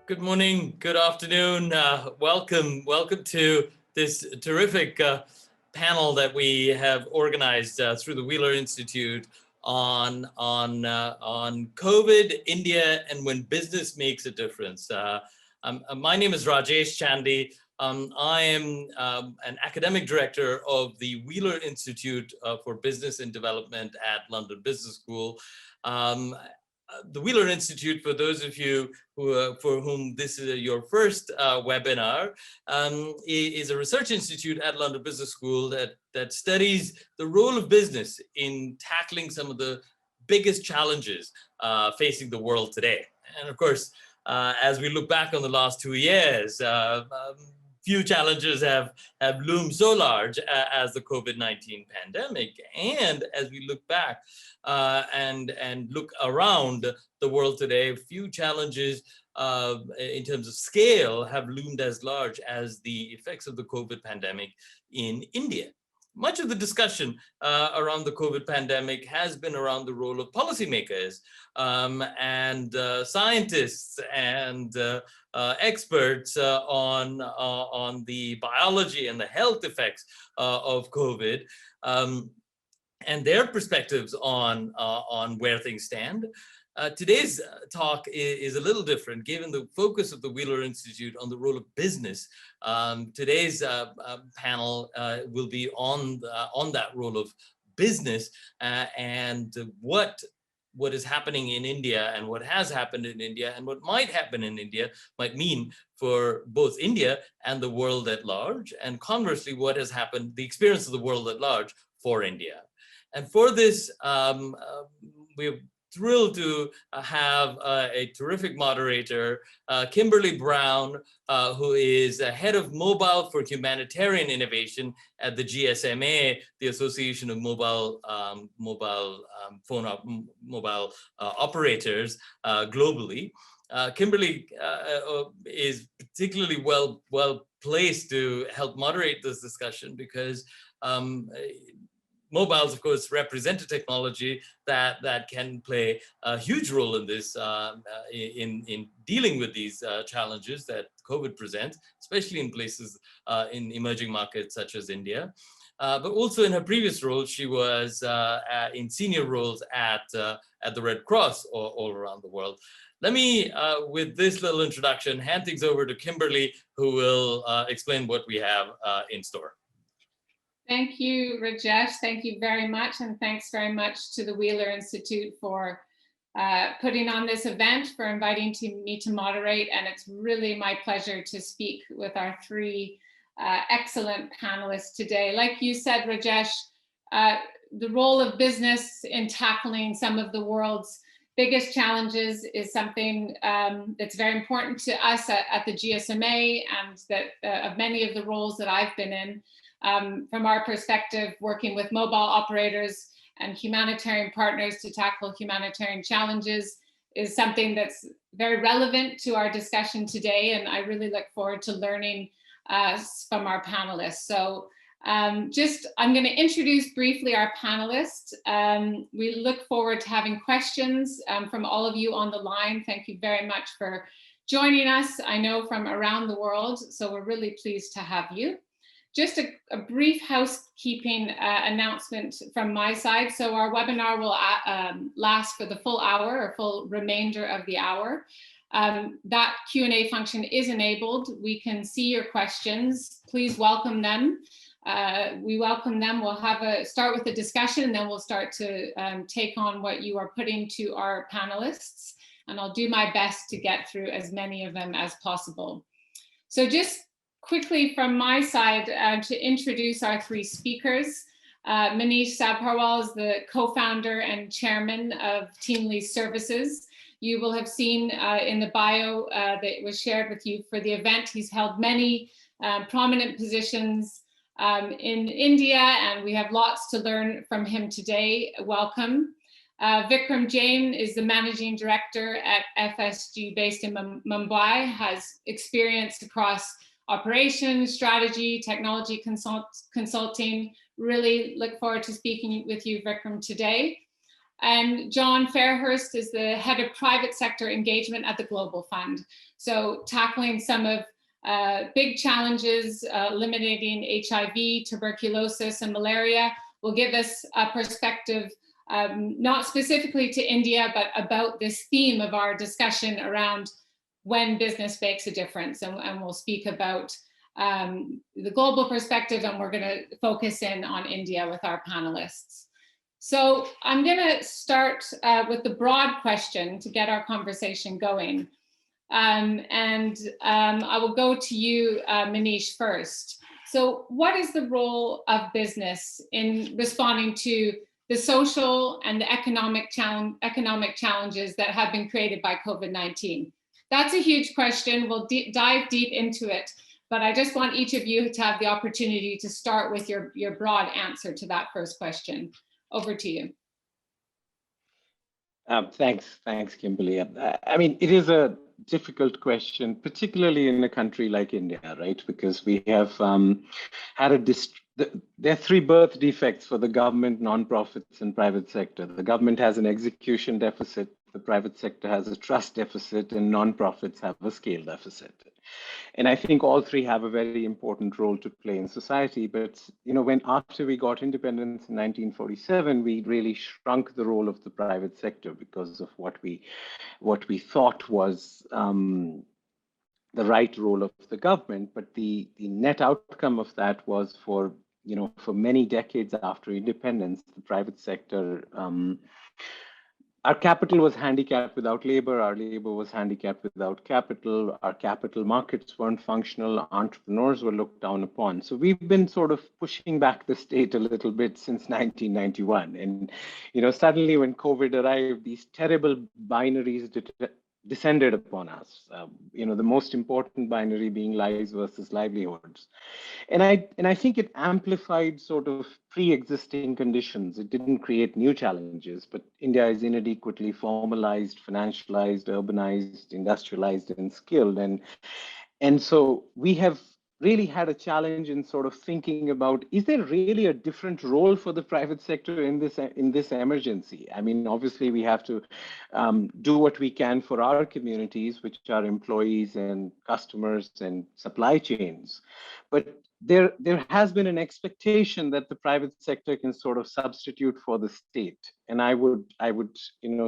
Good morning, good afternoon. Welcome to this terrific panel that we have organized through the Wheeler Institute on COVID, India, and when business makes a difference. My name is Rajesh Chandy. I am an academic director of the Wheeler Institute for Business and Development at London Business School. The Wheeler Institute, for those of you for whom this is your first webinar, is a research institute at London Business School that studies the role of business in tackling some of the biggest challenges facing the world today. And of course, as we look back on the last 2 years, few challenges have loomed so large as the COVID-19 pandemic. And as we look back and look around the world today, few challenges in terms of scale have loomed as large as the effects of the COVID pandemic in India. Much of the discussion around the COVID pandemic has been around the role of policymakers and scientists and experts on the biology and the health effects of COVID and their perspectives on where things stand. Today's talk is a little different, given the focus of the Wheeler Institute on the role of business. Today's panel will be on that role of business and what is happening in India and what has happened in India and what might happen in India might mean for both India and the world at large, and conversely, what has happened, the experience of the world at large for India. And for this, we're thrilled to have a terrific moderator, Kimberly Brown, who is head of mobile for humanitarian innovation at the GSMA, the Association of Mobile Operators globally. Kimberly is particularly well placed to help moderate this discussion because mobiles, of course, represent a technology that can play a huge role in this, in dealing with these challenges that COVID presents, especially in places in emerging markets such as India. But also in her previous role, she was in senior roles at the Red Cross all around the world. Let me, with this little introduction, hand things over to Kimberly, who will explain what we have in store. Thank you, Rajesh. Thank you very much. And thanks very much to the Wheeler Institute for putting on this event, for inviting me to moderate. And it's really my pleasure to speak with our three excellent panelists today. Like you said, Rajesh, the role of business in tackling some of the world's biggest challenges is something that's very important to us at the GSMA, and that of many of the roles that I've been in. From our perspective, working with mobile operators and humanitarian partners to tackle humanitarian challenges is something that's very relevant to our discussion today, and I really look forward to learning from our panelists. So I'm going to introduce briefly our panelists. We look forward to having questions from all of you on the line. Thank you very much for joining us, I know from around the world, so we're really pleased to have you. Just a brief housekeeping announcement from my side. So our webinar will last for the full hour or full remainder of the hour. That Q&A function is enabled. We can see your questions. Please welcome them. We welcome them. We'll start with the discussion, and then we'll start to take on what you are putting to our panelists. And I'll do my best to get through as many of them as possible. So just quickly from my side, to introduce our three speakers. Manish Sabharwal is the co-founder and chairman of TeamLease Services. You will have seen in the bio that was shared with you for the event, he's held many prominent positions in India, and we have lots to learn from him today. Welcome. Vikram Jain is the managing director at FSG based in Mumbai, has experience across operations, strategy, technology consulting. Really look forward to speaking with you, Vikram, today. And John Fairhurst is the head of private sector engagement at the Global Fund. So tackling some of big challenges, eliminating HIV, tuberculosis, and malaria will give us a perspective, not specifically to India, but about this theme of our discussion around when business makes a difference. And we'll speak about the global perspective, and we're going to focus in on India with our panelists. So I'm going to start with the broad question to get our conversation going. I will go to you, Manish, first. So what is the role of business in responding to the social and the economic challenges that have been created by COVID-19? That's a huge question. We'll dive deep into it, but I just want each of you to have the opportunity to start with your broad answer to that first question. Over to you. Thanks, Kimberly. I mean, it is a difficult question, particularly in a country like India, right? Because we have had there are three birth defects for the government, nonprofits, and private sector. The government has an execution deficit, the private sector has a trust deficit, and nonprofits have a scale deficit. And I think all three have a very important role to play in society. But after we got independence in 1947, we really shrunk the role of the private sector because of what we thought was the right role of the government. But the net outcome of that was for many decades after independence, the private sector. Our capital was handicapped without labor. Our labor was handicapped without capital. Our capital markets weren't functional. Entrepreneurs were looked down upon. So we've been sort of pushing back the state a little bit since 1991. And, suddenly when COVID arrived, these terrible binaries descended upon us. The most important binary being lives versus livelihoods. And I think it amplified sort of pre-existing conditions. It didn't create new challenges, but India is inadequately formalized, financialized, urbanized, industrialized, and skilled. And so we have really had a challenge in sort of thinking about, is there really a different role for the private sector in this emergency? I mean, obviously we have to do what we can for our communities, which are employees and customers and supply chains. But there has been an expectation that the private sector can sort of substitute for the state. And I would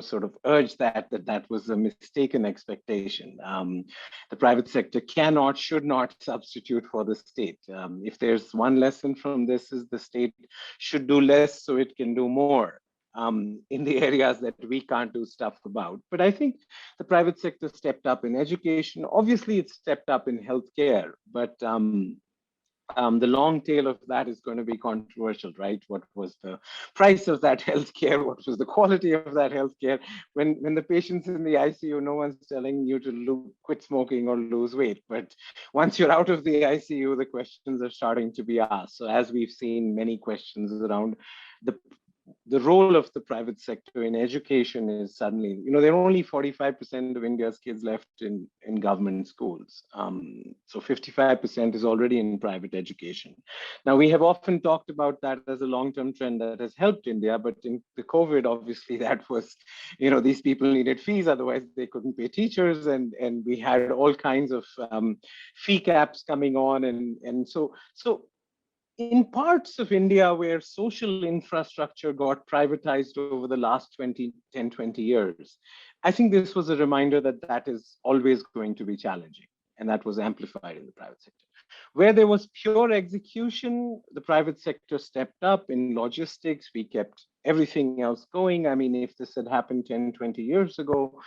sort of urge that was a mistaken expectation. The private sector should not substitute for the state. If there's one lesson from this, is the state should do less so it can do more in the areas that we can't do stuff about. But I think the private sector stepped up in education. Obviously, it stepped up in healthcare, but the long tail of that is going to be controversial, right? What was the price of that healthcare? What was the quality of that healthcare? When the patient's in the ICU, no one's telling you to quit smoking or lose weight. But once you're out of the ICU, the questions are starting to be asked. So as we've seen, many questions around the role of the private sector in education is suddenly, there are only 45% of India's kids left in government schools. So 55% is already in private education. Now, we have often talked about that as a long-term trend that has helped India, but in the COVID, obviously that was, these people needed fees, otherwise they couldn't pay teachers. And we had all kinds of fee caps coming on. And so in parts of India where social infrastructure got privatized over the last 10, 20 years, I think this was a reminder that is always going to be challenging. And that was amplified in the private sector. Where there was pure execution, the private sector stepped up. In logistics, we kept everything else going. I mean, if this had happened 10, 20 years ago,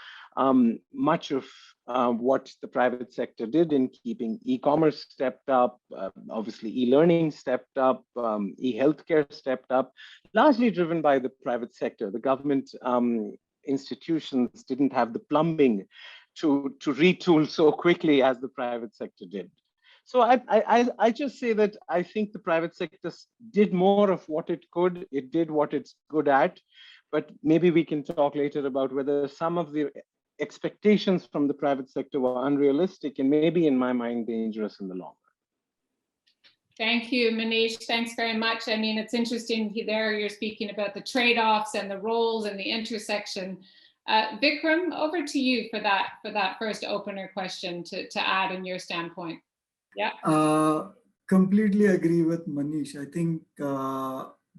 much of what the private sector did in keeping e-commerce stepped up, obviously e-learning stepped up, e-healthcare stepped up, largely driven by the private sector. The government institutions didn't have the plumbing to retool so quickly as the private sector did. So I just say that I think the private sector did more of what it could. It did what it's good at, but maybe we can talk later about whether some of the expectations from the private sector were unrealistic and maybe, in my mind, dangerous in the long Thank you, Manish. Thanks very much. I mean, it's interesting there you're speaking about the trade-offs and the roles and the intersection. Vikram, over to you for that first opener question to add in your standpoint. Yeah. Completely agree with Manish. I think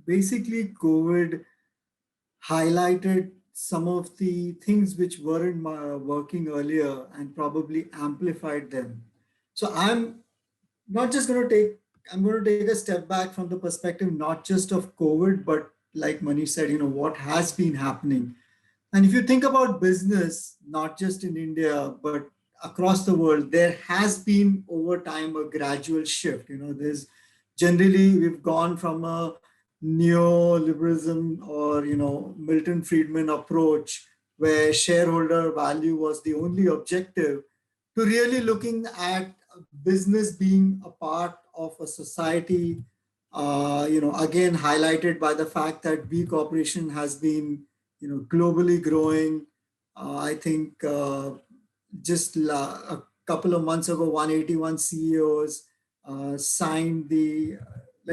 basically COVID highlighted some of the things which weren't working earlier and probably amplified them. So I'm going to take a step back from the perspective, not just of COVID, but like Manish said, what has been happening. And if you think about business, not just in India, but across the world, there has been over time a gradual shift. There's generally, we've gone from a neoliberalism or, Milton Friedman approach where shareholder value was the only objective to really looking at business being a part of a society, again, highlighted by the fact that B Corporation has been, globally growing. I think just a couple of months ago, 181 CEOs signed a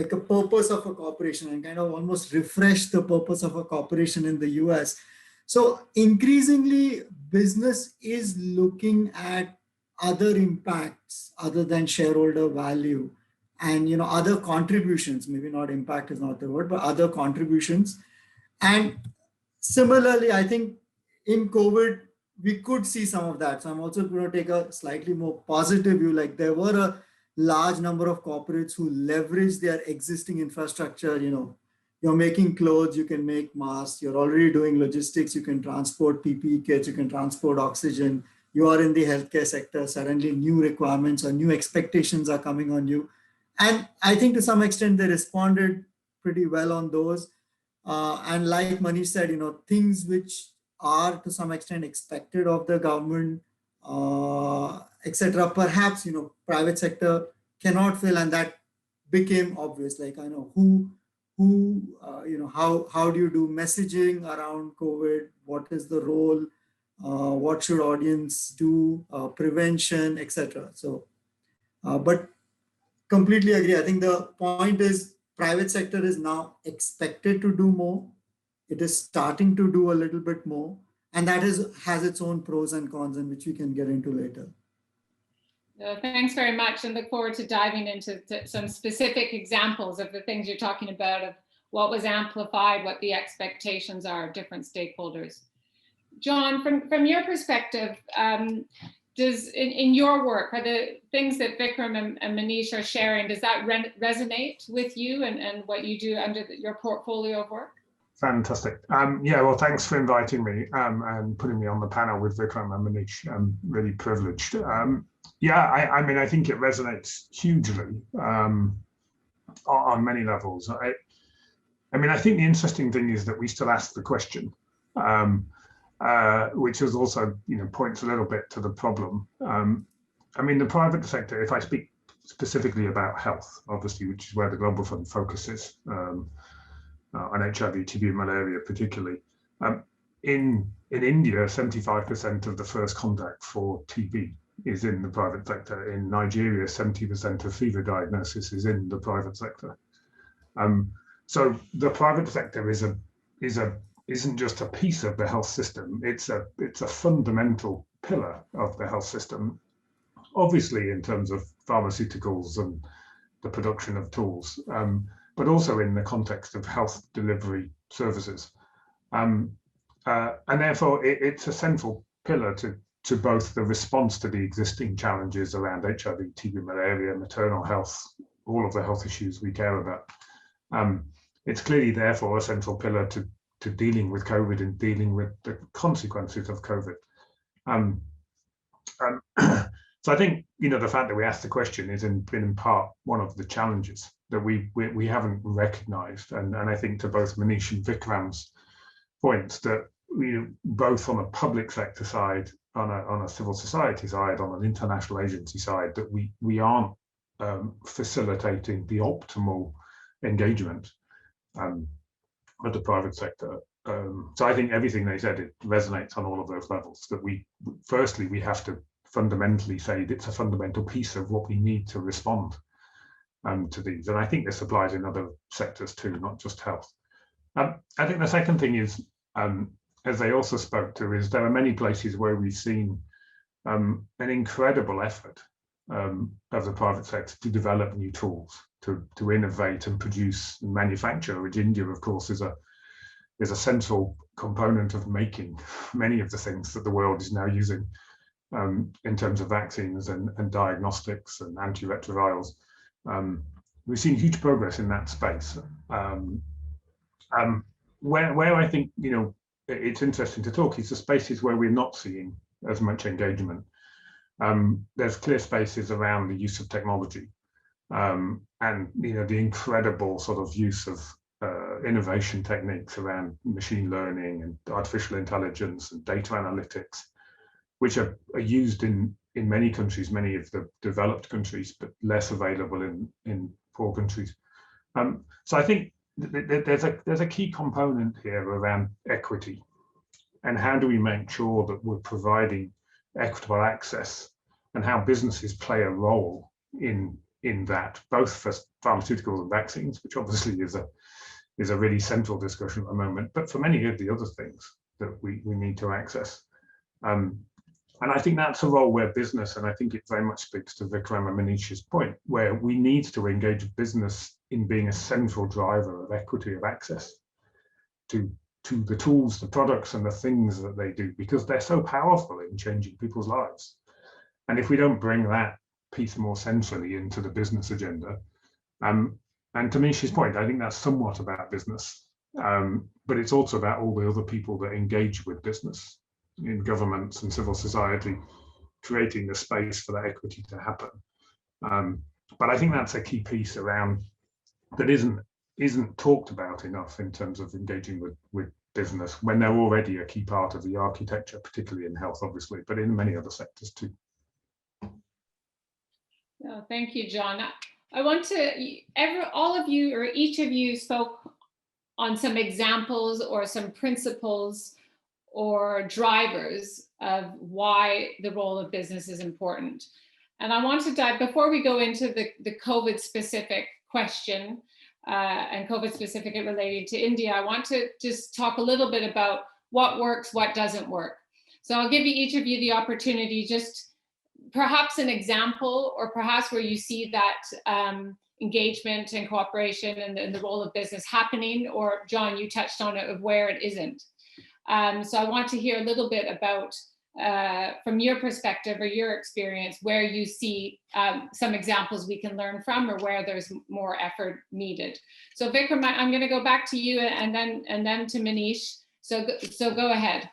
purpose of a corporation and kind of almost refreshed the purpose of a corporation in the US. So increasingly, business is looking at other impacts other than shareholder value and other contributions. Maybe not impact is not the word, but other contributions. And similarly, I think in COVID, we could see some of that. So I'm also going to take a slightly more positive view. Like there were a large number of corporates who leveraged their existing infrastructure. You're making clothes, you can make masks, you're already doing logistics, you can transport PPE kits, you can transport oxygen. You are in the healthcare sector, suddenly new requirements or new expectations are coming on you. And I think to some extent they responded pretty well on those. And like Manish said, things which are to some extent expected of the government, etc. Perhaps, private sector cannot fill, and that became obvious. Like I know how do you do messaging around COVID? What is the role? What should audience do? Prevention, etc. So, but completely agree. I think the point is private sector is now expected to do more. It is starting to do a little bit more. And that has its own pros and cons, and which we can get into later. Thanks very much, and look forward to diving into some specific examples of the things you're talking about, of what was amplified, what the expectations are of different stakeholders. John, from your perspective, does in your work, are the things that Vikram and Manish are sharing, does that resonate with you and what you do under your portfolio of work? Fantastic. Yeah, well, thanks for inviting me and putting me on the panel with Vikram and Manish. I'm really privileged. Yeah, I mean, I think it resonates hugely on many levels. I mean, I think the interesting thing is that we still ask the question, which is also, points a little bit to the problem. I mean, the private sector, if I speak specifically about health, obviously, which is where the Global Fund focuses, on HIV, TB, and malaria particularly. In India, 75% of the first contact for TB is in the private sector. In Nigeria, 70% of fever diagnosis is in the private sector. So the private sector isn't just a piece of the health system. It's a fundamental pillar of the health system. Obviously, in terms of pharmaceuticals and the production of tools. But also in the context of health delivery services. And therefore, it's a central pillar to both the response to the existing challenges around HIV, TB, malaria, maternal health, all of the health issues we care about. It's clearly, therefore, a central pillar to dealing with COVID and dealing with the consequences of COVID. So I think, the fact that we asked the question is been in part one of the challenges that we haven't recognized. And I think to both Manish and Vikram's points that both on a public sector side, on a civil society side, on an international agency side, that we aren't facilitating the optimal engagement with the private sector. So I think everything they said, it resonates on all of those levels, that firstly, we have to fundamentally say it's a fundamental piece of what we need to respond to these. And I think this applies in other sectors too, not just health. I think the second thing is, as they also spoke to, is there are many places where we've seen an incredible effort of the private sector to develop new tools, to innovate and produce and manufacture, which India, of course, is a central component of making many of the things that the world is now using in terms of vaccines and diagnostics and antiretrovirals. We've seen huge progress in that space. Where I think, you know, it's interesting to talk is the spaces where we're not seeing as much engagement. There's clear spaces around the use of technology and, you know, the incredible sort of use of innovation techniques around machine learning and artificial intelligence and data analytics, which are used in many countries, many of the developed countries, but less available in poor countries. So I think there's a key component here around equity, and how do we make sure that we're providing equitable access, and how businesses play a role in that, both for pharmaceuticals and vaccines, which obviously is a really central discussion at the moment, but for many of the other things that we need to access. And I think that's a role where business, and I think it very much speaks to Vikram and Manish's point, where we need to engage business in being a central driver of equity of access to the tools, the products, and the things that they do, because they're so powerful in changing people's lives. And if we don't bring that piece more centrally into the business agenda, and to Manish's point, I think that's somewhat about business, but it's also about all the other people that engage with business in governments and civil society, creating the space for that equity to happen. But I think that's a key piece around that isn't talked about enough in terms of engaging with business when they're already a key part of the architecture, particularly in health, obviously, but in many other sectors too. Oh, thank you, John. I want to, all of you or each of you spoke on some examples or some principles or drivers of why the role of business is important. And I want to dive, before we go into the COVID specific question and COVID specific related to India, I want to just talk a little bit about what works, what doesn't work. So I'll give each of you the opportunity, just perhaps an example, or perhaps where you see that engagement and cooperation and the role of business happening, or John, you touched on it, of where it isn't. So I want to hear a little bit about, from your perspective or your experience, where you see some examples we can learn from, or where there's more effort needed. So Vikram, I'm going to go back to you, and then to Manish. So go ahead.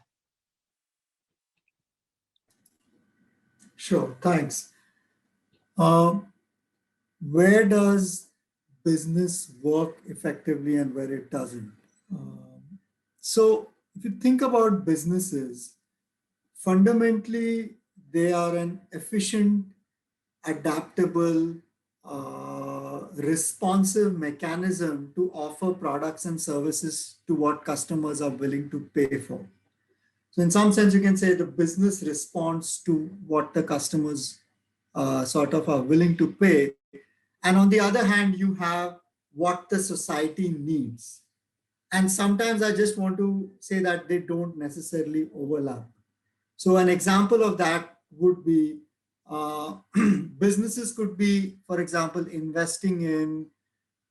Sure, thanks. Where does business work effectively and where it doesn't? So if you think about businesses, fundamentally, they are an efficient, adaptable, responsive mechanism to offer products and services to what customers are willing to pay for. So in some sense, you can say the business responds to what the customers sort of are willing to pay. And on the other hand, you have what the society needs. And sometimes I just want to say that they don't necessarily overlap. So an example of that would be businesses could be, for example, investing in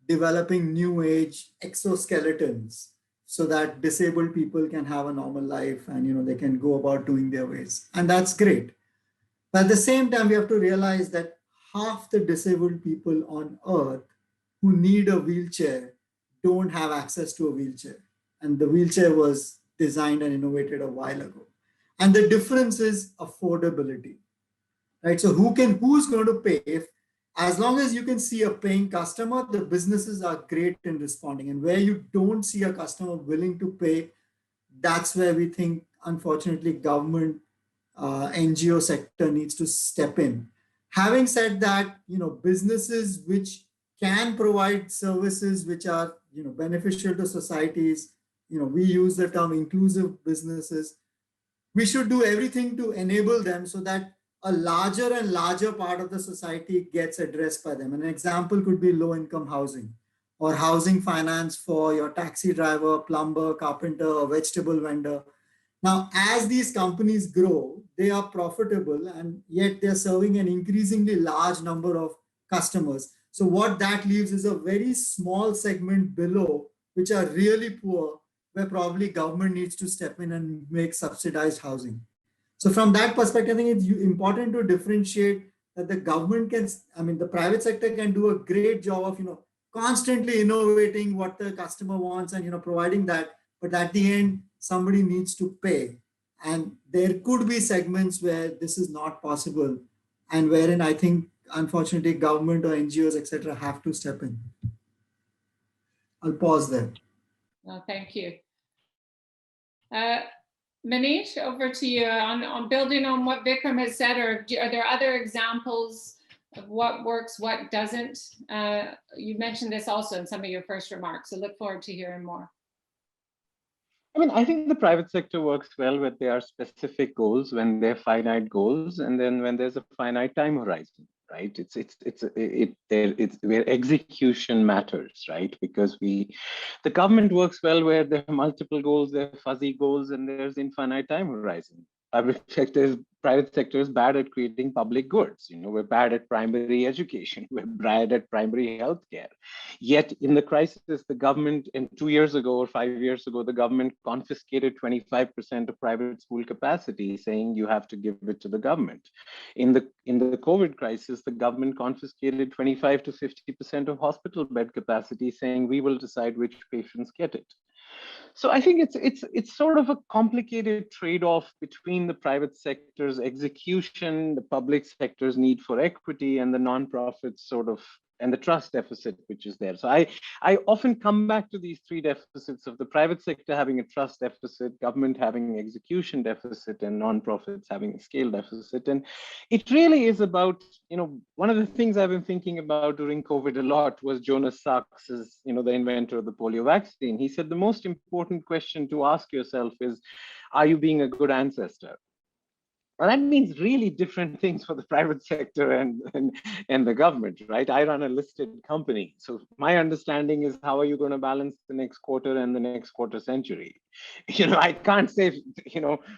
developing new age exoskeletons so that disabled people can have a normal life and they can go about doing their ways. And that's great. But at the same time, we have to realize that half the disabled people on earth who need a wheelchair don't have access to a wheelchair. And the wheelchair was designed and innovated a while ago. And the difference is affordability, right? So who's going to pay? As long as you can see a paying customer, the businesses are great in responding. And where you don't see a customer willing to pay, that's where we think, unfortunately, government, NGO sector needs to step in. Having said that, businesses which can provide services which are beneficial to societies, we use the term inclusive businesses. We should do everything to enable them so that a larger and larger part of the society gets addressed by them. An example could be low-income housing or housing finance for your taxi driver, plumber, carpenter, or vegetable vendor. Now, as these companies grow, they are profitable and yet they're serving an increasingly large number of customers. So what that leaves is a very small segment below, which are really poor, where probably government needs to step in and make subsidized housing. So from that perspective, I think it's important to differentiate that the government can, the private sector can do a great job of, constantly innovating what the customer wants and, providing that. But at the end, somebody needs to pay. And there could be segments where this is not possible and wherein I think, unfortunately, government or NGOs, etc., have to step in. I'll pause there. Well, thank you. Manish, over to you on building on what Vikram has said, or are there other examples of what works, what doesn't? You mentioned this also in some of your first remarks, so look forward to hearing more. I think the private sector works well when there are specific goals, when they're finite goals, and then when there's a finite time horizon, right? It's where execution matters, right? Because the government works well where there are multiple goals, there are fuzzy goals, and there's infinite time horizon. Private sector is bad at creating public goods. We're bad at primary education. We're bad at primary healthcare. Yet in the crisis, the government, 2 years ago or 5 years ago, the government confiscated 25% of private school capacity, saying you have to give it to the government. In the COVID crisis, the government confiscated 25 to 50% of hospital bed capacity, saying we will decide which patients get it. So I think it's sort of a complicated trade-off between the private sector's execution, the public sector's need for equity, and the nonprofits and the trust deficit which is there. So I often come back to these three deficits of the private sector having a trust deficit, government having an execution deficit, and nonprofits having a scale deficit. And it really is about, one of the things I've been thinking about during COVID a lot was Jonas Salks's, the inventor of the polio vaccine. He said the most important question to ask yourself is, are you being a good ancestor? Well, that means really different things for the private sector and the government, right? I run a listed company. So my understanding is, how are you going to balance the next quarter and the next quarter century? I can't say,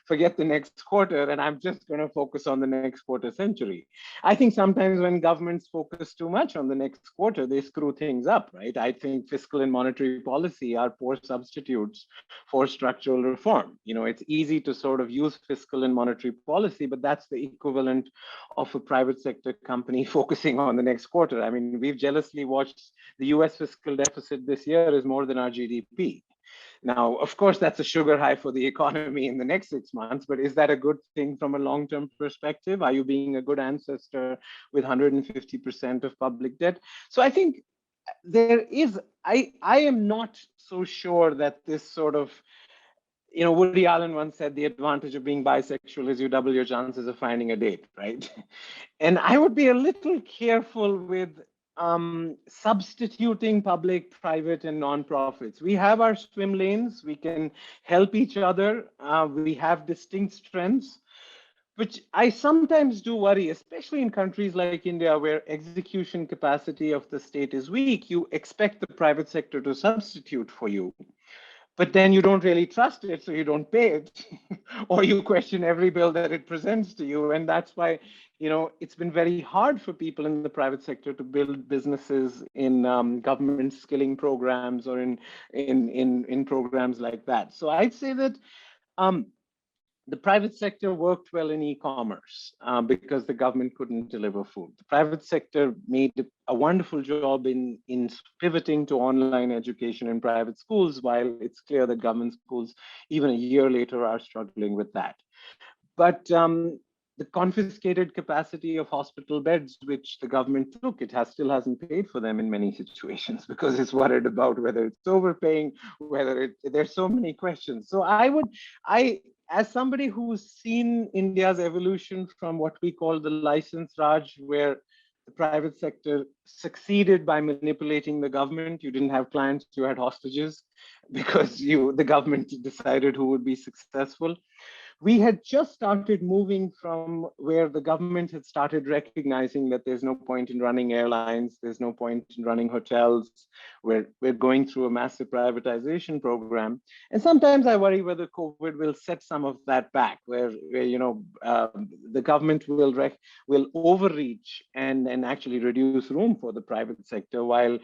forget the next quarter and I'm just going to focus on the next quarter century. I think sometimes when governments focus too much on the next quarter, they screw things up, right? I think fiscal and monetary policy are poor substitutes for structural reform. It's easy to sort of use fiscal and monetary policy, but that's the equivalent of a private sector company focusing on the next quarter. We've jealously watched the US fiscal deficit this year is more than our GDP. Now, of course, that's a sugar high for the economy in the next 6 months, but is that a good thing from a long-term perspective? Are you being a good ancestor with 150% of public debt? So I think there is, I am not so sure that this sort of, Woody Allen once said the advantage of being bisexual is you double your chances of finding a date, right? And I would be a little careful with substituting public, private, and nonprofits. We have our swim lanes. We can help each other. We have distinct strengths, which I sometimes do worry, especially in countries like India, where execution capacity of the state is weak. You expect the private sector to substitute for you, but then you don't really trust it, so you don't pay it, or you question every bill that it presents to you. And that's why, it's been very hard for people in the private sector to build businesses in government skilling programs or in programs like that. So I'd say that the private sector worked well in e-commerce because the government couldn't deliver food. The private sector made a wonderful job in pivoting to online education in private schools, while it's clear that government schools, even a year later, are struggling with that. But the confiscated capacity of hospital beds, which the government took, still hasn't paid for them in many situations because it's worried about whether it's overpaying, there's so many questions. So as somebody who's seen India's evolution from what we call the license Raj, where the private sector succeeded by manipulating the government. You didn't have clients, you had hostages because the government decided who would be successful. we had just started moving from where the government had started recognizing that there's no point in running airlines, there's no point in running hotels, we're going through a massive privatization program. And sometimes I worry whether COVID will set some of that back, where the government will overreach and actually reduce room for the private sector, while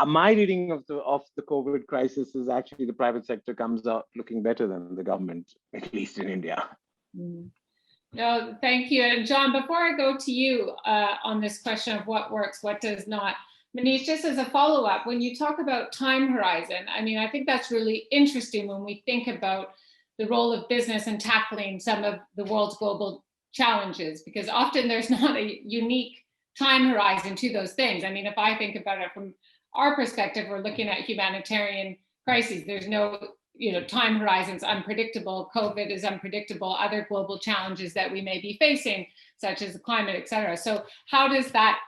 my reading of the COVID crisis is actually the private sector comes out looking better than the government, at least in India. No, thank you. And John, before I go to you on this question of what works, what does not, Manish, just as a follow-up, when you talk about time horizon, I mean, I think that's really interesting when we think about the role of business in tackling some of the world's global challenges, because often there's not a unique time horizon to those things. I mean, if I think about it from our perspective, we're looking at humanitarian crises. There's no, time horizons, unpredictable. COVID is unpredictable. Other global challenges that we may be facing, such as the climate, et cetera. So how does that,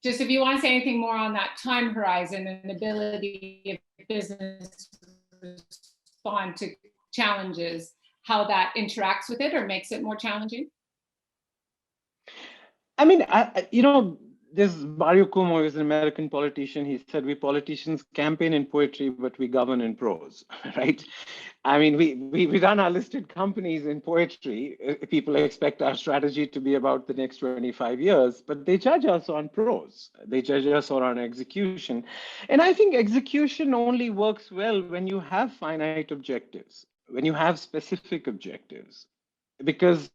just if you want to say anything more on that time horizon and ability of business to respond to challenges, how that interacts with it or makes it more challenging? I mean, there's Mario Cuomo, who's an American politician. He said, we politicians campaign in poetry, but we govern in prose, right? I mean, we run our listed companies in poetry. People expect our strategy to be about the next 25 years, but they judge us on prose. They judge us on execution. And I think execution only works well when you have finite objectives, when you have specific objectives. Because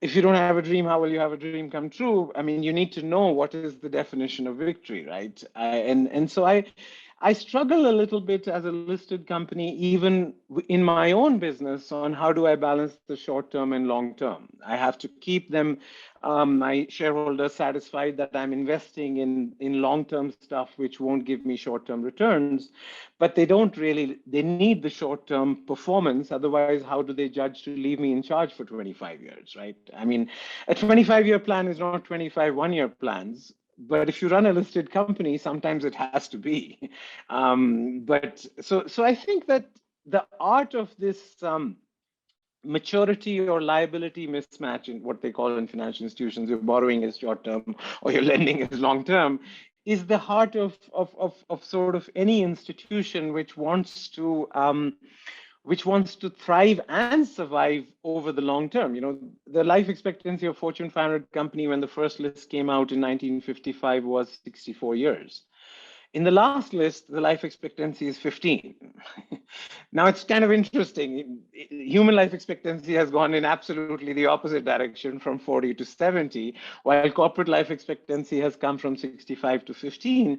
if you don't have a dream, how will you have a dream come true? I mean, you need to know what is the definition of victory, right? And so I struggle a little bit as a listed company, even in my own business, on how do I balance the short term and long term. I have to keep them, my shareholders, satisfied that I'm investing in long-term stuff which won't give me short-term returns, but they need the short-term performance. Otherwise, how do they judge to leave me in charge for 25 years, right? I mean, a 25-year plan is not 25 one-year plans. But if you run a listed company, sometimes it has to be. But so I think that the art of this maturity or liability mismatch, in what they call in financial institutions, your borrowing is short term or your lending is long term, is the heart of sort of any institution which wants to thrive and survive over the long term. The life expectancy of Fortune 500 company when the first list came out in 1955 was 64 years. In the last list, the life expectancy is 15. Now it's kind of interesting. Human life expectancy has gone in absolutely the opposite direction, from 40 to 70, while corporate life expectancy has come from 65 to 15.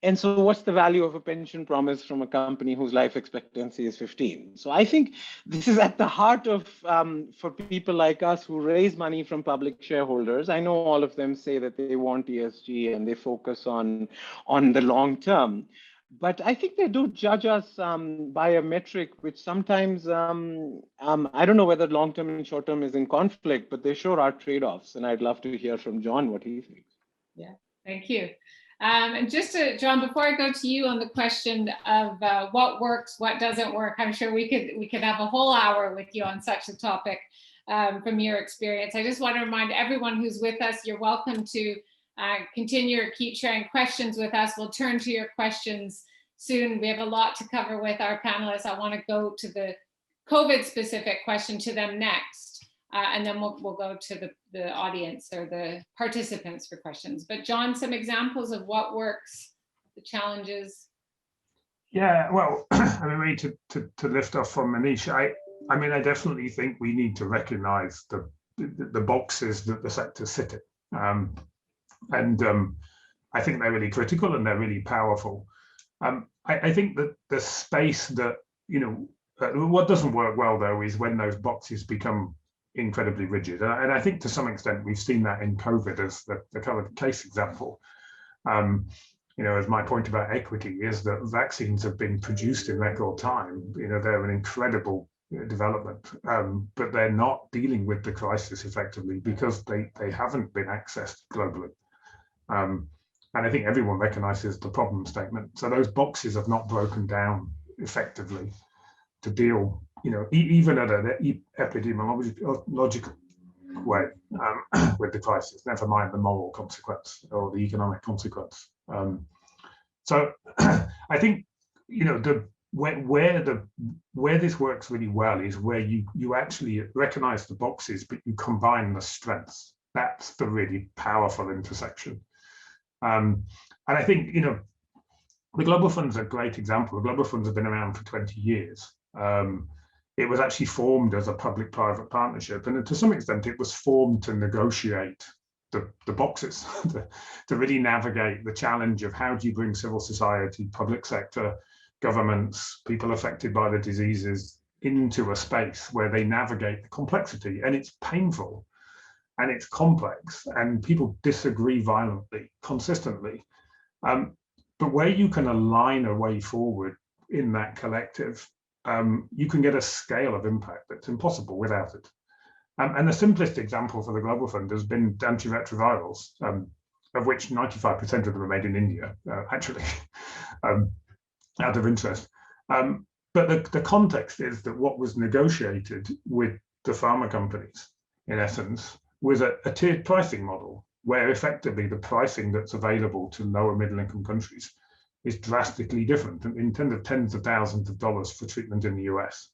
And so what's the value of a pension promise from a company whose life expectancy is 15? So I think this is at the heart of, for people like us who raise money from public shareholders. I know all of them say that they want ESG and they focus on the long term. But I think they do judge us by a metric which sometimes, I don't know whether long term and short term is in conflict, but they sure are trade-offs. And I'd love to hear from John what he thinks. Yeah, thank you. And just to, John, before I go to you on the question of what works, what doesn't work, I'm sure we could have a whole hour with you on such a topic from your experience. I just want to remind everyone who's with us, you're welcome to continue or keep sharing questions with us. We'll turn to your questions soon. We have a lot to cover with our panelists. I want to go to the COVID specific question to them next. And then we'll go to the audience or the participants for questions. But John, some examples of what works, the challenges. Yeah, well, I mean, really to lift off from Manish, I mean, I definitely think we need to recognize the boxes that the sector sit in. I think they're really critical and they're really powerful. I think that the space that, what doesn't work well, though, is when those boxes become incredibly rigid. And I think to some extent we've seen that in COVID as the current case example. As my point about equity is that vaccines have been produced in record time. They're an incredible development, but they're not dealing with the crisis effectively because they haven't been accessed globally. And I think everyone recognizes the problem statement. So those boxes have not broken down effectively to deal even at an epidemiological way with the crisis, never mind the moral consequence or the economic consequence. So I think, where this works really well is where you actually recognize the boxes, but you combine the strengths. That's the really powerful intersection. And I think, the Global Fund's a great example. The Global Funds have been around for 20 years. It was actually formed as a public-private partnership, and to some extent it was formed to negotiate the boxes, to really navigate the challenge of how do you bring civil society, public sector, governments, people affected by the diseases into a space where they navigate the complexity. And it's painful and it's complex and people disagree violently, consistently. But where you can align a way forward in that collective, you can get a scale of impact that's impossible without it. And the simplest example for the Global Fund has been antiretrovirals, of which 95% of them are made in India, actually, out of interest. But the context is that what was negotiated with the pharma companies, in essence, was a tiered pricing model, where effectively the pricing that's available to lower middle income countries is drastically different, in terms of tens of thousands of dollars for treatment in the US.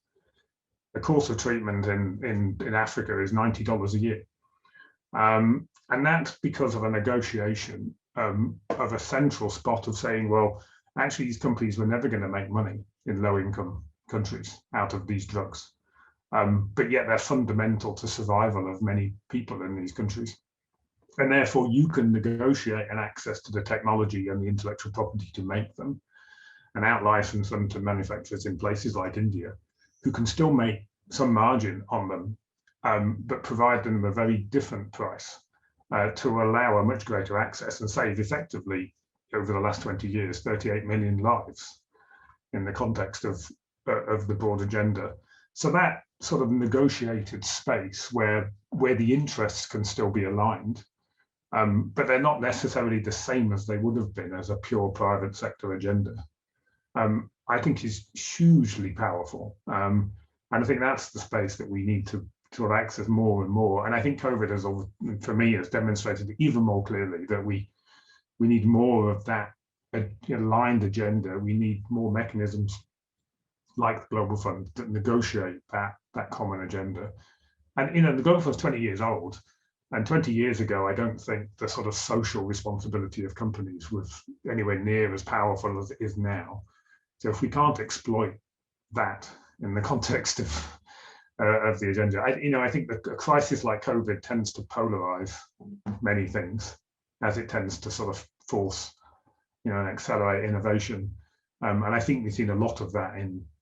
The course of treatment in Africa is $90 a year. And that's because of a negotiation of a central spot of saying, well, actually these companies were never going to make money in low income countries out of these drugs. But yet they're fundamental to survival of many people in these countries. And therefore you can negotiate an access to the technology and the intellectual property to make them and out-license them to manufacturers in places like India, who can still make some margin on them, but provide them a very different price to allow a much greater access and save effectively, over the last 20 years, 38 million lives in the context of the broad agenda. So that sort of negotiated space where the interests can still be aligned, but they're not necessarily the same as they would have been as a pure private sector agenda, I think is hugely powerful. And I think that's the space that we need to sort of access more and more. And I think COVID has, for me, has demonstrated even more clearly that we need more of that aligned agenda. We need more mechanisms like the Global Fund that negotiate that common agenda. And the Global Fund's 20 years old. And 20 years ago, I don't think the sort of social responsibility of companies was anywhere near as powerful as it is now. So if we can't exploit that in the context of the agenda, I think a crisis like COVID tends to polarize many things, as it tends to sort of force, and accelerate innovation. And I think we've seen a lot of that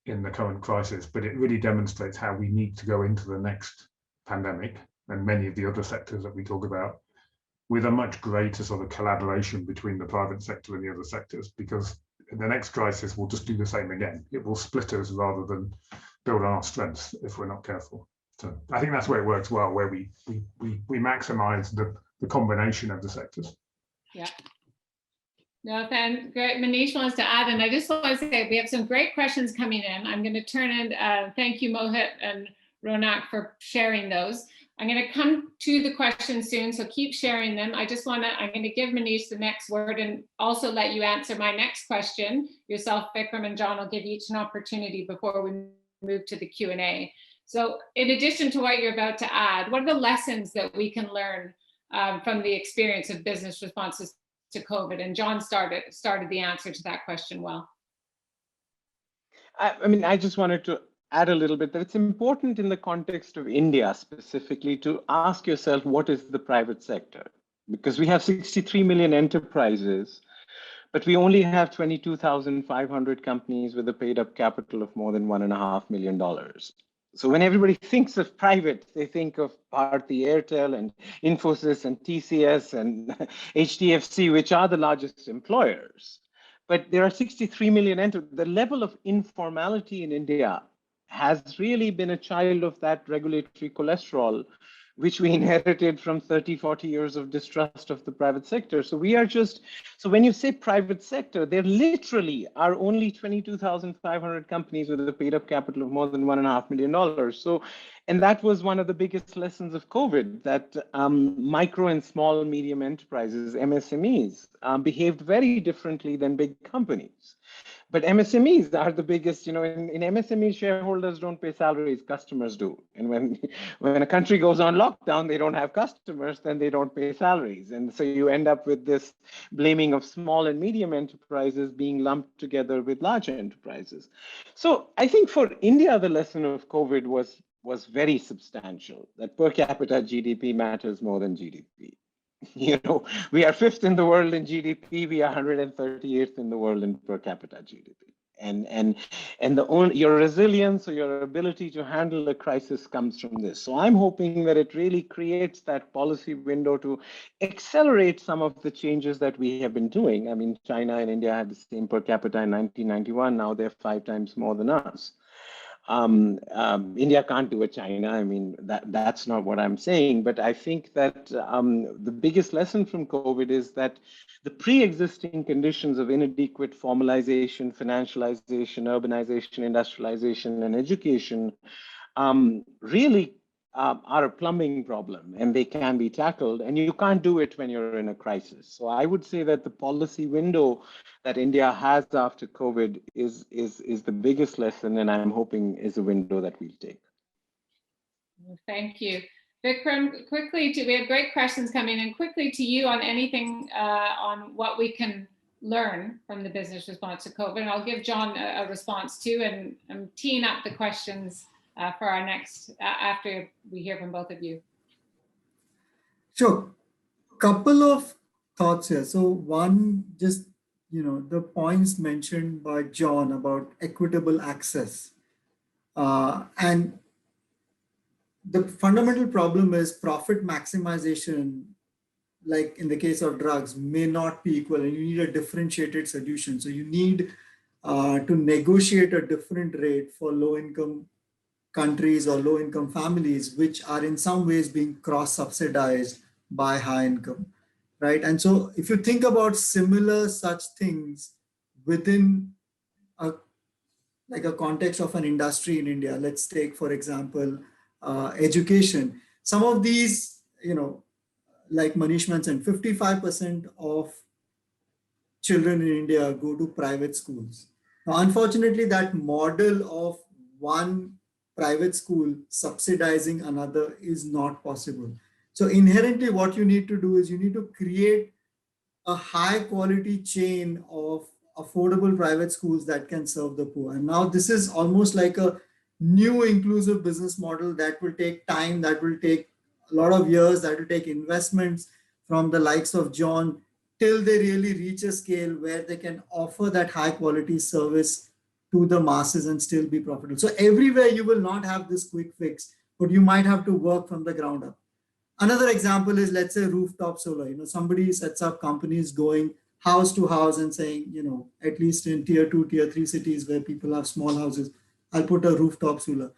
in the current crisis, but it really demonstrates how we need to go into the next pandemic and many of the other sectors that we talk about with a much greater sort of collaboration between the private sector and the other sectors, because the next crisis will just do the same again. It will split us rather than build on our strengths if we're not careful. So I think that's where it works well, where we maximize the combination of the sectors. Yeah. No, then great. Manish wants to add, and I just want to say we have some great questions coming in. I'm going to turn in. Thank you, Mohit and Ronak, for sharing those. I'm going to come to the questions soon, so keep sharing them. I'm going to give Manish the next word and also let you answer my next question. Yourself, Vikram, and John will give each an opportunity before we move to the Q&A. So in addition to what you're about to add, what are the lessons that we can learn from the experience of business responses to COVID? And John started the answer to that question well. I just wanted to add a little bit that it's important in the context of India specifically to ask yourself, what is the private sector? Because we have 63 million enterprises, but we only have 22,500 companies with a paid up capital of more than $1.5 million. So when everybody thinks of private, they think of Bharti Airtel and Infosys and TCS and HDFC, which are the largest employers. But there are 63 million the level of informality in India has really been a child of that regulatory cholesterol, which we inherited from 30, 40 years of distrust of the private sector. So we are just, so when you say private sector, there literally are only 22,500 companies with a paid up capital of more than $1.5 million. So, and that was one of the biggest lessons of COVID, that micro and small medium enterprises, MSMEs, behaved very differently than big companies. But MSMEs are the biggest, in MSMEs, shareholders don't pay salaries, customers do. And when a country goes on lockdown, they don't have customers, then they don't pay salaries. And so you end up with this blaming of small and medium enterprises being lumped together with large enterprises. So I think for India, the lesson of COVID was very substantial, that per capita GDP matters more than GDP. We are 5th in the world in GDP. We are 138th in the world in per capita GDP. And your resilience or your ability to handle a crisis comes from this. So I'm hoping that it really creates that policy window to accelerate some of the changes that we have been doing. I mean, China and India had the same per capita in 1991. Now they're 5 times more than us. India can't do a China. I mean, that's not what I'm saying. But I think that the biggest lesson from COVID is that the pre-existing conditions of inadequate formalization, financialization, urbanization, industrialization, and education really are a plumbing problem, and they can be tackled, and you can't do it when you're in a crisis. So I would say that the policy window that India has after COVID is the biggest lesson, and I'm hoping is a window that we'll take. Thank you. Vikram, quickly, we have great questions coming in. Quickly to you on anything on what we can learn from the business response to COVID. And I'll give John a response too, and I'm teeing up the questions for our next, after we hear from both of you. Sure. Couple of thoughts here. So one, just, the points mentioned by John about equitable access. And the fundamental problem is profit maximization, like in the case of drugs, may not be equal, and you need a differentiated solution. So you need to negotiate a different rate for low-income countries or low-income families, which are in some ways being cross-subsidized by high income, right? And so if you think about similar such things within a context of an industry in India, let's take, for example, education. Some of these, like Manish mentioned, 55% of children in India go to private schools. Now, unfortunately, that model of one private school subsidizing another is not possible. So inherently what you need to do is you need to create a high quality chain of affordable private schools that can serve the poor. And now this is almost like a new inclusive business model that will take time, that will take a lot of years, that will take investments from the likes of John till they really reach a scale where they can offer that high quality service to the masses and still be profitable. So everywhere you will not have this quick fix, but you might have to work from the ground up. Another example is, let's say, rooftop solar. Somebody sets up companies going house to house and saying, at least in tier 2, tier 3 cities where people have small houses, I'll put a rooftop solar.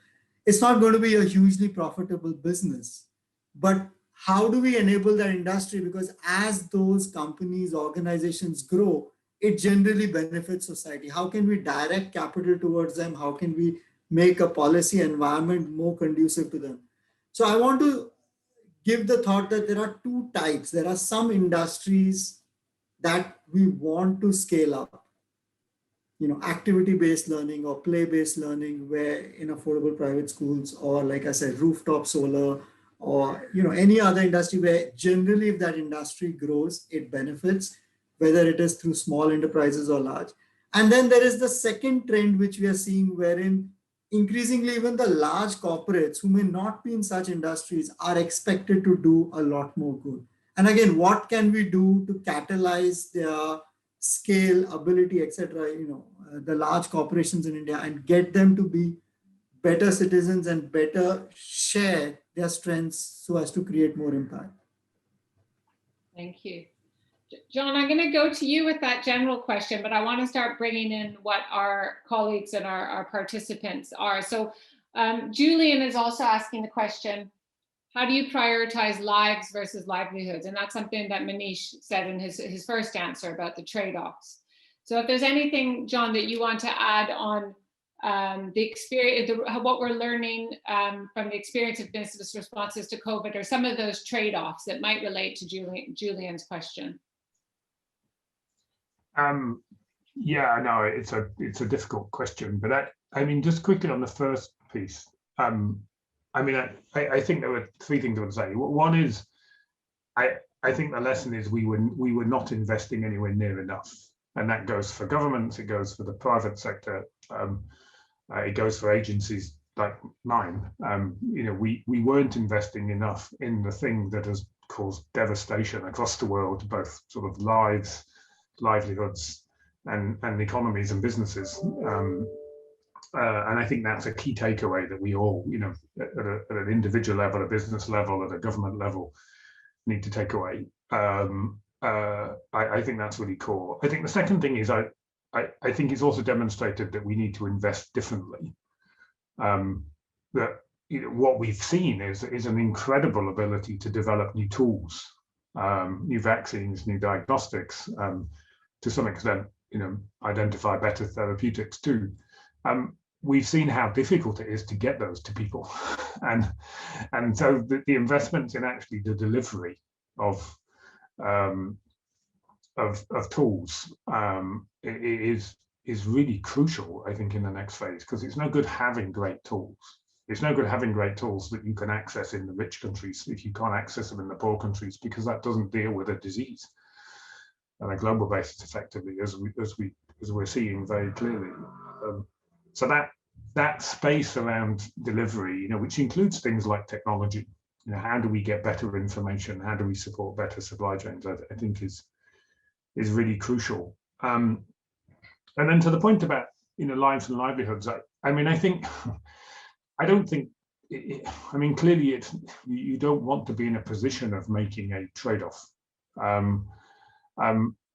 It's not going to be a hugely profitable business, but how do we enable that industry? Because as those companies, organizations grow, it generally benefits society. How can we direct capital towards them? How can we make a policy environment more conducive to them? So I want to give the thought that there are 2 types. There are some industries that we want to scale up, activity-based learning or play-based learning, where in affordable private schools, or like I said, rooftop solar, or any other industry where generally if that industry grows, it benefits, whether it is through small enterprises or large. And then there is the second trend which we are seeing, wherein increasingly even the large corporates who may not be in such industries are expected to do a lot more good. And again, what can we do to catalyze their scale, ability, etc., the large corporations in India, and get them to be better citizens and better share their strengths so as to create more impact. Thank you. John, I'm going to go to you with that general question, but I want to start bringing in what our colleagues and our participants are. So Julian is also asking the question, how do you prioritize lives versus livelihoods? And that's something that Manish said in his first answer about the trade-offs. So if there's anything, John, that you want to add on the experience, what we're learning from the experience of business responses to COVID, or some of those trade-offs that might relate to Julian's question. Yeah, no, it's a difficult question, but I mean, just quickly on the first piece. I mean, I think there were three things I would say. One is, I think the lesson is we were not investing anywhere near enough, and that goes for governments, it goes for the private sector, it goes for agencies like mine. You know, we weren't investing enough in the thing that has caused devastation across the world, both sort of lives, livelihoods, and economies and businesses. And I think that's a key takeaway that we all, you know, at an individual level, a business level, at a government level, need to take away. I think that's really core. I think the second thing is I think it's also demonstrated that we need to invest differently. That, you know, what we've seen is an incredible ability to develop new tools, new vaccines, new diagnostics, to some extent, you know, identify better therapeutics too. We've seen how difficult it is to get those to people, and so the investments in actually the delivery of tools is really crucial, I think, in the next phase, because it's no good having great tools. It's no good having great tools that you can access in the rich countries if you can't access them in the poor countries, because that doesn't deal with a disease on a global basis effectively, as we're seeing very clearly. So that space around delivery, you know, which includes things like technology, you know, how do we get better information? How do we support better supply chains? I think is really crucial. And then to the point about, you know, lives and livelihoods, I mean, I don't think, I mean, clearly you don't want to be in a position of making a trade-off.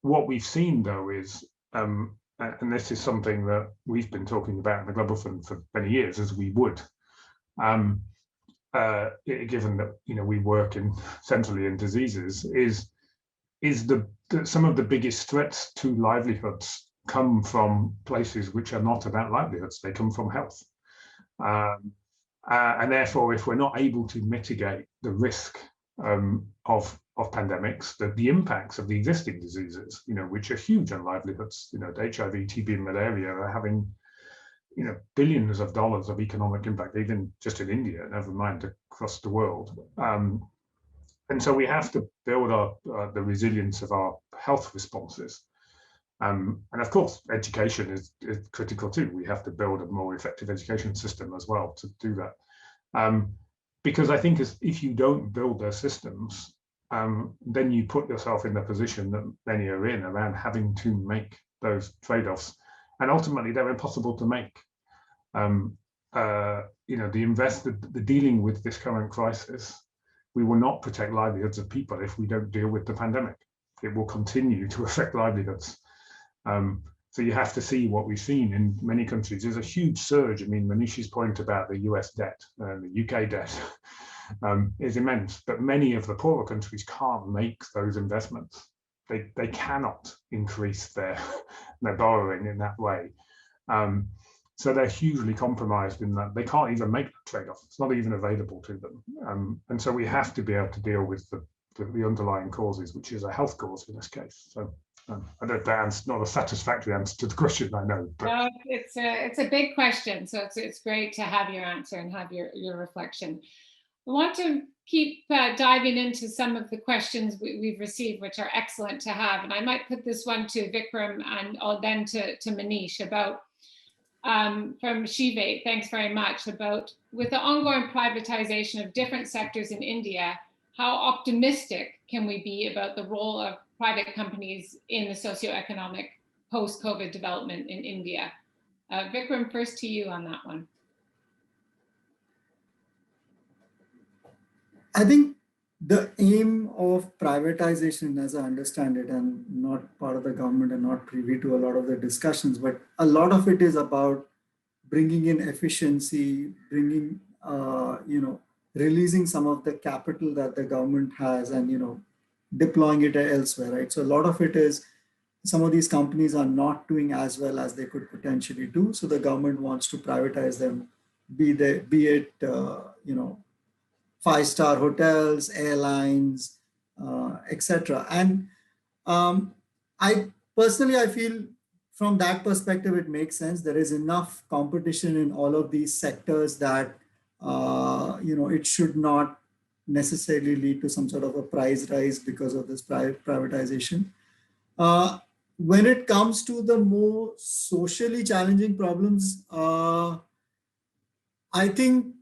What we've seen though is, and this is something that we've been talking about in the Global Fund for many years, as we would, given that, you know, we work centrally in diseases, is some of the biggest threats to livelihoods come from places which are not about livelihoods. They come from health, and therefore, if we're not able to mitigate the risk of pandemics, the impacts of the existing diseases, you know, which are huge on livelihoods, you know, HIV, TB, and malaria are having, you know, billions of dollars of economic impact, even just in India, never mind across the world. And so we have to build the resilience of our health responses. And of course, education is critical too. We have to build a more effective education system as well to do that. Because I think if you don't build those systems, then you put yourself in the position that many are in around having to make those trade-offs, and ultimately they're impossible to make. You know, the dealing with this current crisis, we will not protect livelihoods of people if we don't deal with the pandemic. It will continue to affect livelihoods. So you have to see what we've seen in many countries. There's a huge surge. I mean, Manish's point about the US debt and the UK debt is immense, but many of the poorer countries can't make those investments. They cannot increase their borrowing in that way. So they're hugely compromised in that they can't even make the trade-off. It's not even available to them. And so we have to be able to deal with the underlying causes, which is a health cause in this case. So I don't, that's not a satisfactory answer to the question, I know. But. No, it's a big question. So it's great to have your answer and have your reflection. I want to keep diving into some of the questions we've received, which are excellent to have. And I might put this one to Vikram and then to Manish about, from Shivate, thanks very much, about with the ongoing privatization of different sectors in India, how optimistic can we be about the role of private companies in the socioeconomic post-COVID development in India? Vikram, first to you on that one. I think the aim of privatization, as I understand it, and not part of the government and not privy to a lot of the discussions, but a lot of it is about bringing in efficiency, bringing releasing some of the capital that the government has and, deploying it elsewhere, right? So a lot of it is some of these companies are not doing as well as they could potentially do. So the government wants to privatize them, be it, 5-star hotels, airlines, etc. And I feel from that perspective, it makes sense. There is enough competition in all of these sectors that, it should not necessarily lead to some sort of a price rise because of this privatization. When it comes to the more socially challenging problems, I think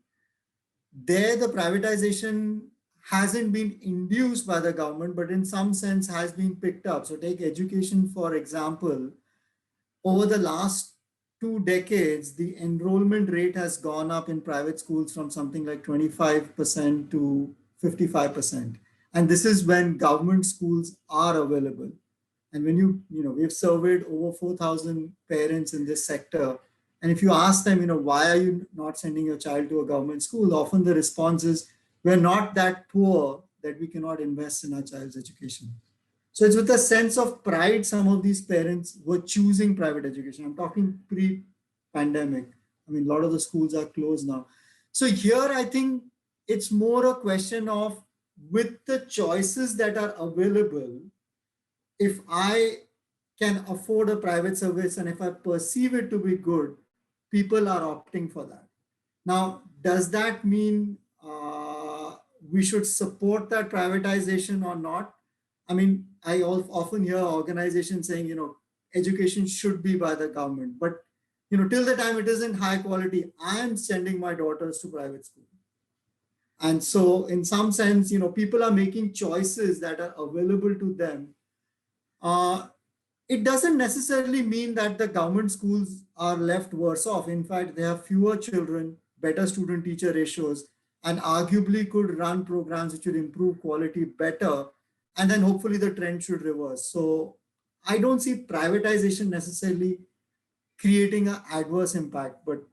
the privatization hasn't been induced by the government, but in some sense has been picked up. So take education, for example. Over the last 2 decades, the enrollment rate has gone up in private schools from something like 25% to 55%. And this is when government schools are available. And when we've surveyed over 4,000 parents in this sector. And if you ask them, why are you not sending your child to a government school? Often the response is, we're not that poor that we cannot invest in our child's education. So it's with a sense of pride some of these parents were choosing private education. I'm talking pre-pandemic. I mean, a lot of the schools are closed now. So here, I think it's more a question of, with the choices that are available, if I can afford a private service and if I perceive it to be good, people are opting for that. Now, does that mean we should support that privatization or not? I mean, I often hear organizations saying, education should be by the government, but till the time it isn't high quality, I am sending my daughters to private school. And so in some sense, people are making choices that are available to them. It doesn't necessarily mean that the government schools are left worse off. In fact, they have fewer children, better student-teacher ratios, and arguably could run programs which would improve quality better. And then hopefully the trend should reverse. So I don't see privatization necessarily creating an adverse impact, but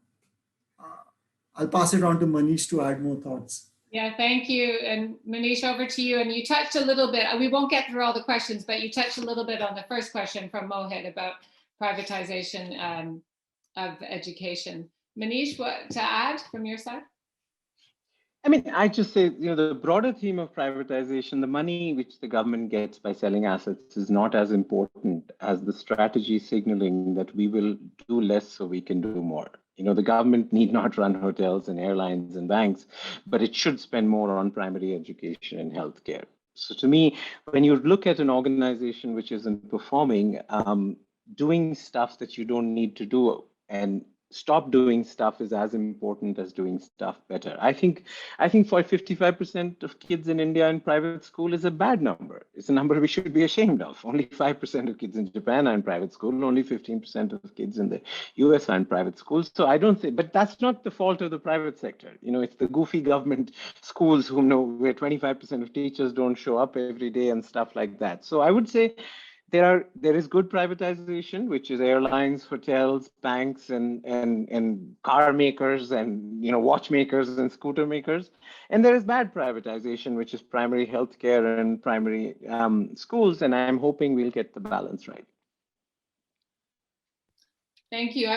I'll pass it on to Manish to add more thoughts. Yeah, thank you. And Manish, over to you. And you touched a little bit, we won't get through all the questions, but you touched a little bit on the first question from Mohit about privatization of education. Manish, what to add from your side? I mean, I just say, the broader theme of privatization, the money which the government gets by selling assets is not as important as the strategy signaling that we will do less so we can do more. The government need not run hotels and airlines and banks, but it should spend more on primary education and healthcare. So to me, when you look at an organization which isn't performing, doing stuff that you don't need to do and stop doing stuff is as important as doing stuff better. I think for 55% of kids in India in private school is a bad number. It's a number we should be ashamed of. Only 5% of kids in Japan are in private school. Only 15% of kids in the US are in private schools. So I don't think, but that's not the fault of the private sector. It's the goofy government schools who know where 25% of teachers don't show up every day and stuff like that. So I would say there is good privatization, which is airlines, hotels, banks, and car makers, and watchmakers and scooter makers. And there is bad privatization, which is primary healthcare and primary schools. And I'm hoping we'll get the balance right. Thank you.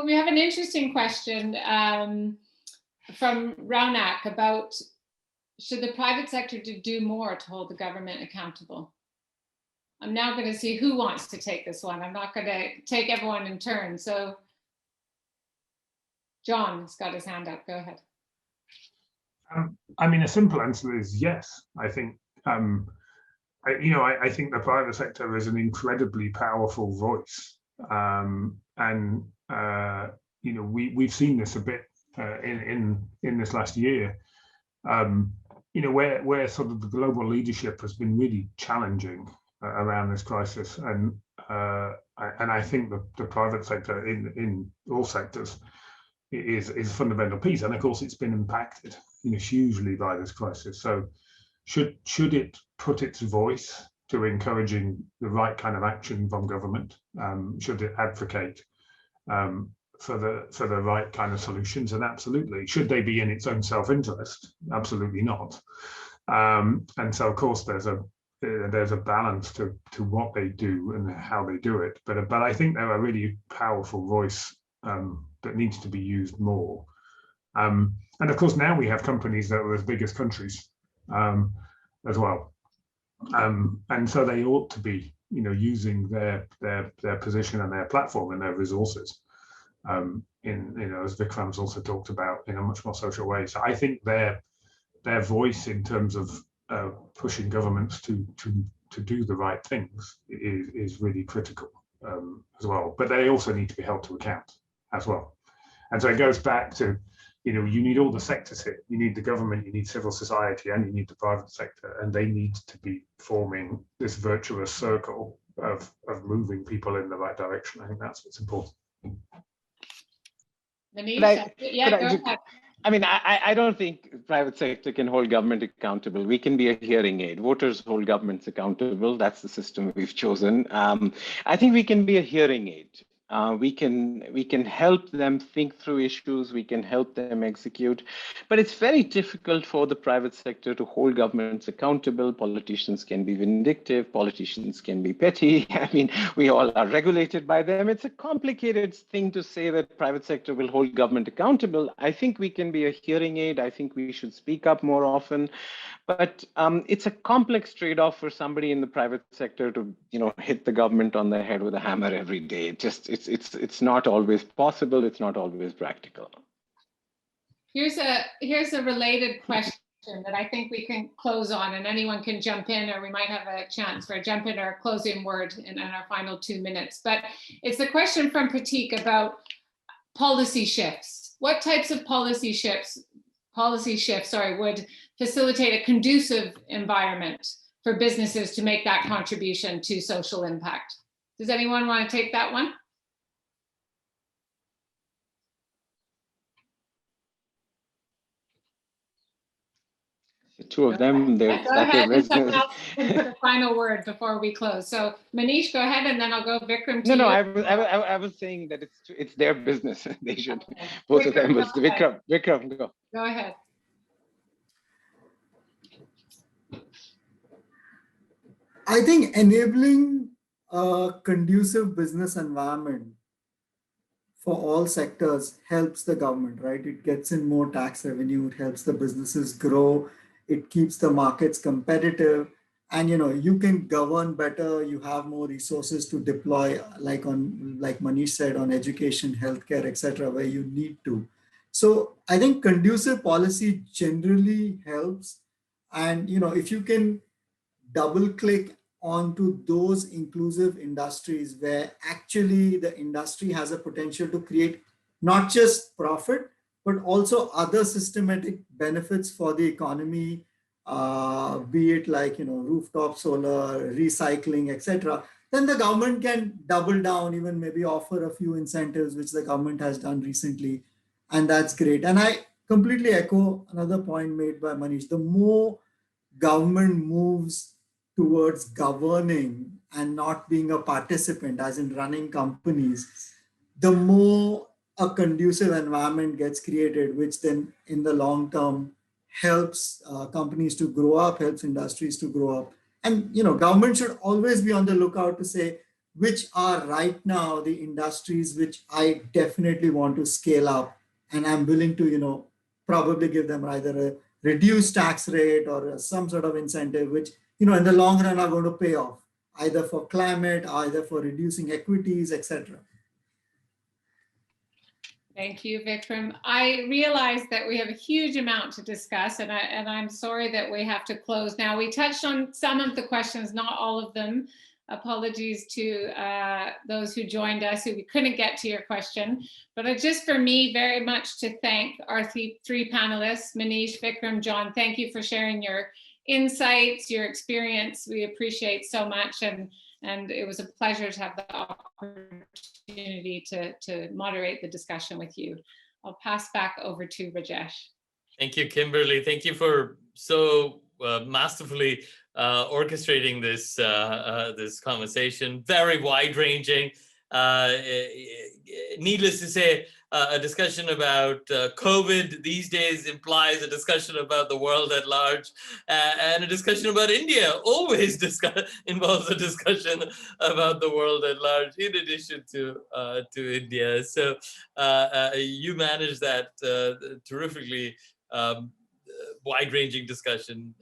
We have an interesting question from Raunak about, should the private sector do more to hold the government accountable? I'm now going to see who wants to take this one. I'm not going to take everyone in turn. So John's got his hand up. Go ahead. I mean, a simple answer is yes. I think, I think the private sector is an incredibly powerful voice. We've seen this a bit in this last year, where sort of the global leadership has been really challenging around this crisis, and I think the private sector in all sectors is a fundamental piece, and of course it's been impacted hugely by this crisis. So should it put its voice to encouraging the right kind of action from government? Should it advocate for the right kind of solutions, and absolutely, should they be in its own self-interest? Absolutely not. And so, of course, there's a balance to what they do and how they do it. But I think they're a really powerful voice that needs to be used more. And of course, now we have companies that are as big as countries as well. And so they ought to be, using their position and their platform and their resources as Vikram's also talked about, in a much more social way. So I think their voice in terms of pushing governments to do the right things is really critical as well. But they also need to be held to account as well. And so it goes back to, you need all the sectors here. You need the government, you need civil society, and you need the private sector, and they need to be forming this virtuous circle of moving people in the right direction. I think that's what's important. Manish, go ahead. I mean, I don't think private sector can hold government accountable. We can be a hearing aid. Voters hold governments accountable. That's the system we've chosen. I think we can be a hearing aid. We can help them think through issues. We can help them execute, but it's very difficult for the private sector to hold governments accountable. Politicians can be vindictive. Politicians can be petty. I mean, we all are regulated by them. It's a complicated thing to say that private sector will hold government accountable. I think we can be a hearing aid. I think we should speak up more often. But it's a complex trade-off for somebody in the private sector to, hit the government on the head with a hammer every day. It's not always possible. It's not always practical. Here's a related question that I think we can close on, and anyone can jump in, or we might have a chance for a jump in or a closing word in our final 2 minutes. But it's a question from Pratik about policy shifts. What types of policy shifts would facilitate a conducive environment for businesses to make that contribution to social impact? Does anyone want to take that one? The two of them, that's their business. Put a final word before we close. So Manish, go ahead, and then I'll go Vikram. No, I was saying that it's their business. They should, okay. Both of them. Vikram, go. Go ahead. I think enabling a conducive business environment for all sectors helps the government, right? It gets in more tax revenue, it helps the businesses grow, it keeps the markets competitive, and you can govern better, you have more resources to deploy, like Manish said, on education, healthcare, etc., where you need to. So I think conducive policy generally helps. And if you can double click onto those inclusive industries where actually the industry has a potential to create not just profit, but also other systematic benefits for the economy, be it like, rooftop solar, recycling, etc., then the government can double down, even maybe offer a few incentives, which the government has done recently. And that's great. And I completely echo another point made by Manish. The more government moves towards governing and not being a participant, as in running companies, the more a conducive environment gets created, which then in the long term helps companies to grow up, helps industries to grow up. And government should always be on the lookout to say, which are right now the industries which I definitely want to scale up, and I'm willing to, probably give them either a reduced tax rate or some sort of incentive, which in the long run are going to pay off, either for climate, either for reducing equities, etc. Thank you, Vikram. I realize that we have a huge amount to discuss, and I'm sorry that we have to close now. We touched on some of the questions, not all of them. Apologies to those who joined us who we couldn't get to your question. But just for me, very much to thank our three panelists, Manish, Vikram, John. Thank you for sharing your insights, your experience. We appreciate so much, and it was a pleasure to have the opportunity to moderate the discussion with you. I'll pass back over to Rajesh. Thank you, Kimberly. Thank you for so masterfully orchestrating this this conversation. Very wide-ranging. Needless to say, a discussion about COVID these days implies a discussion about the world at large, and a discussion about India always involves a discussion about the world at large, in addition to India. So you manage that terrifically. Wide-ranging discussion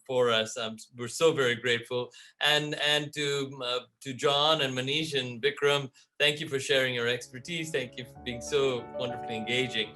for us. We're so very grateful, and to John and Manish and Vikram, thank you for sharing your expertise. Thank you for being so wonderfully engaging.